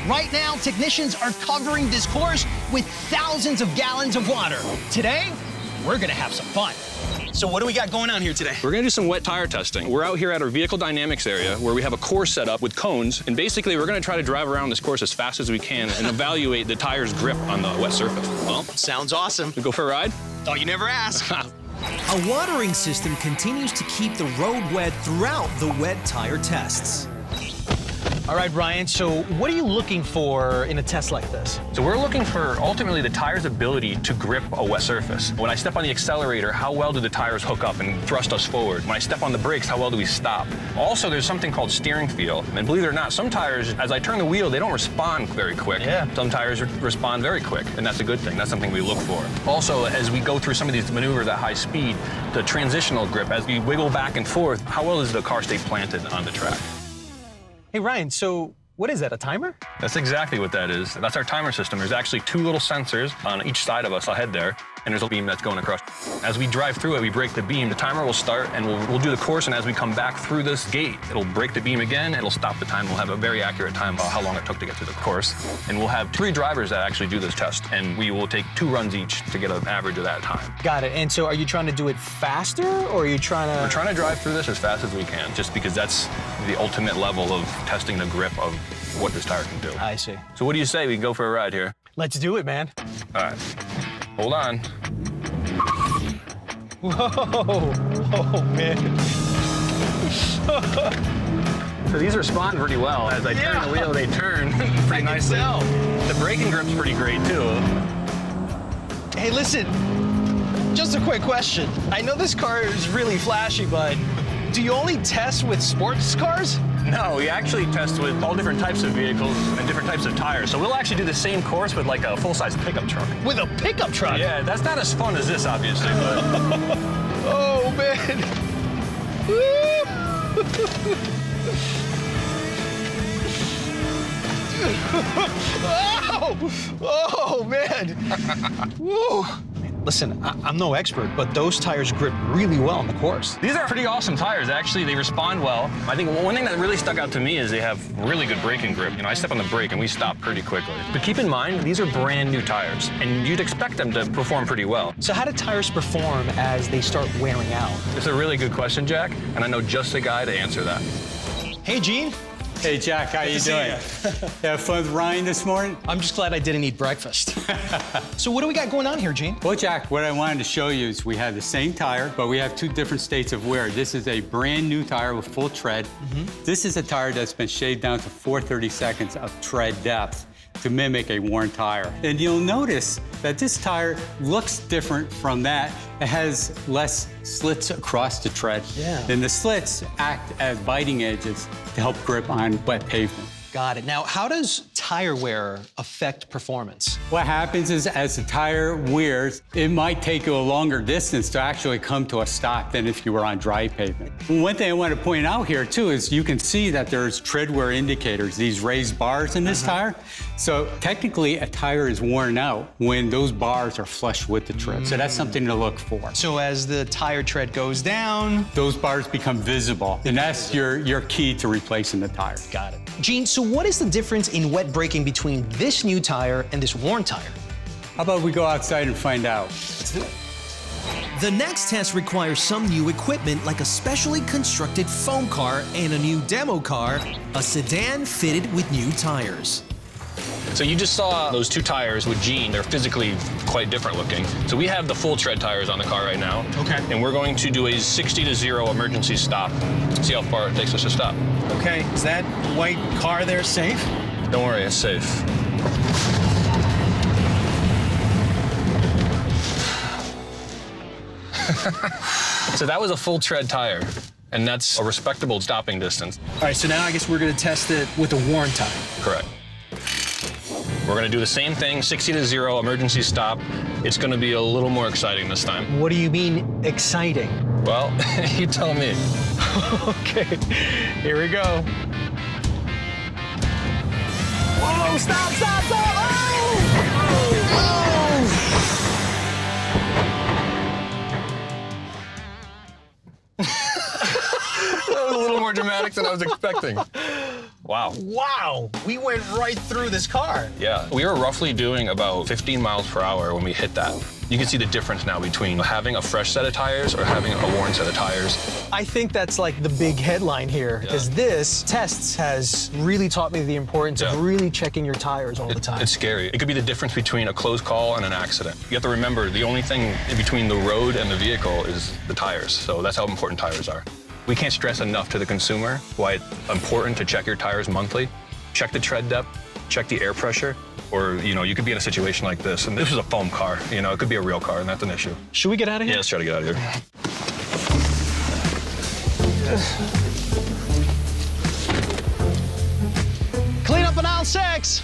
Right now, technicians are covering this course with thousands of gallons of water. Today, we're gonna have some fun. So what do we got going on here today? We're gonna do some wet tire testing. We're out here at our vehicle dynamics area where we have a course set up with cones, and basically we're gonna try to drive around this course as fast as we can and evaluate the tire's grip on the wet surface. Well, sounds awesome. We go for a ride? Thought you never asked. A watering system continues to keep the road wet throughout the wet tire tests. All right, Ryan, so what are you looking for in a test like this? So we're looking for ultimately the tire's ability to grip a wet surface. When I step on the accelerator, how well do the tires hook up and thrust us forward? When I step on the brakes, how well do we stop? Also, there's something called steering feel. And believe it or not, some tires, as I turn the wheel, they don't respond very quick. Yeah. Some tires respond very quick, and that's a good thing. That's something we look for. Also, as we go through some of these maneuvers at high speed, the transitional grip, as we wiggle back and forth, how well does the car stay planted on the track? Hey, Ryan, so what is that, a timer? That's exactly what that is. That's our timer system. There's actually two little sensors on each side of us ahead there, and there's a beam that's going across. As we drive through it, we break the beam. The timer will start, and we'll do the course, and as we come back through this gate, it'll break the beam again, it'll stop the time. We'll have a very accurate time about how long it took to get through the course. And we'll have 3 drivers that actually do this test, and we will take 2 runs each to get an average of that time. Got it. And so are you trying to do it faster, or are you trying to... We're trying to drive through this as fast as we can, just because that's the ultimate level of testing the grip of what this tire can do. I see. So what do you say we can go for a ride here? Let's do it, man. All right, hold on. Whoa, oh, man. So these respond pretty well. As I turn the wheel, they turn pretty nicely. The braking grip's pretty great, too. Hey, listen, just a quick question. I know this car is really flashy, but do you only test with sports cars? No, we actually test with all different types of vehicles and different types of tires. So we'll actually do the same course with like a full-size pickup truck. With a pickup truck? Yeah, that's not as fun as this, obviously, but... Oh, man. Oh, man. Woo. Listen, I'm no expert, but those tires grip really well on the course. These are pretty awesome tires, actually. They respond well. I think one thing that really stuck out to me is they have really good braking grip. You know, I step on the brake and we stop pretty quickly. But keep in mind, these are brand new tires, and you'd expect them to perform pretty well. So how do tires perform as they start wearing out? It's a really good question, Jack, and I know just the guy to answer that. Hey, Gene. Hey, Jack, how you doing? You have fun with Ryan this morning? I'm just glad I didn't eat breakfast. So what do we got going on here, Gene? Well, Jack, what I wanted to show you is we have the same tire, but we have 2 different states of wear. This is a brand new tire with full tread. This is a tire that's been shaved down to 4/32 of tread depth to mimic a worn tire. And you'll notice that this tire looks different from that. It has less slits across the tread. Yeah. And the slits act as biting edges to help grip on wet pavement. Got it. Now, how does tire wear affect performance? What happens is as the tire wears, it might take you a longer distance to actually come to a stop than if you were on dry pavement. One thing I want to point out here too is you can see that there's tread wear indicators, these raised bars in this tire. So technically a tire is worn out when those bars are flush with the tread. So that's something to look for. So as the tire tread goes down... Those bars become visible, and that's your key to replacing the tire. Got it. Gene, so what is the difference in wet braking between this new tire and this worn tire? How about we go outside and find out? Let's do it. The next test requires some new equipment like a specially constructed foam car and a new demo car, a sedan fitted with new tires. So you just saw those 2 tires with Gene. They're physically quite different looking. So we have the full tread tires on the car right now. Okay. And we're going to do a 60 to 0 emergency stop. See how far it takes us to stop. Okay, is that white car there safe? Don't worry, it's safe. So that was a full tread tire, and that's a respectable stopping distance. All right, so now I guess we're gonna test it with a worn tire. Correct. We're gonna do the same thing, 60 to 0 emergency stop. It's gonna be a little more exciting this time. What do you mean exciting? Well, you tell me. Okay, here we go. Whoa, stop, stop, stop! Oh! That was a little more dramatic than I was expecting. Wow. Wow, we went right through this car. Yeah, we were roughly doing about 15 miles per hour when we hit that. You can see the difference now between having a fresh set of tires or having a worn set of tires. I think that's like the big headline here, because this tests has really taught me the importance of really checking your tires all the time. It's scary. It could be the difference between a close call and an accident. You have to remember, the only thing in between the road and the vehicle is the tires. So that's how important tires are. We can't stress enough to the consumer why it's important to check your tires monthly. Check the tread depth, check the air pressure, or, you could be in a situation like this, and this is a foam car. It could be a real car, and that's an issue. Should we get out of here? Yeah, let's try to get out of here. Clean up in aisle 6.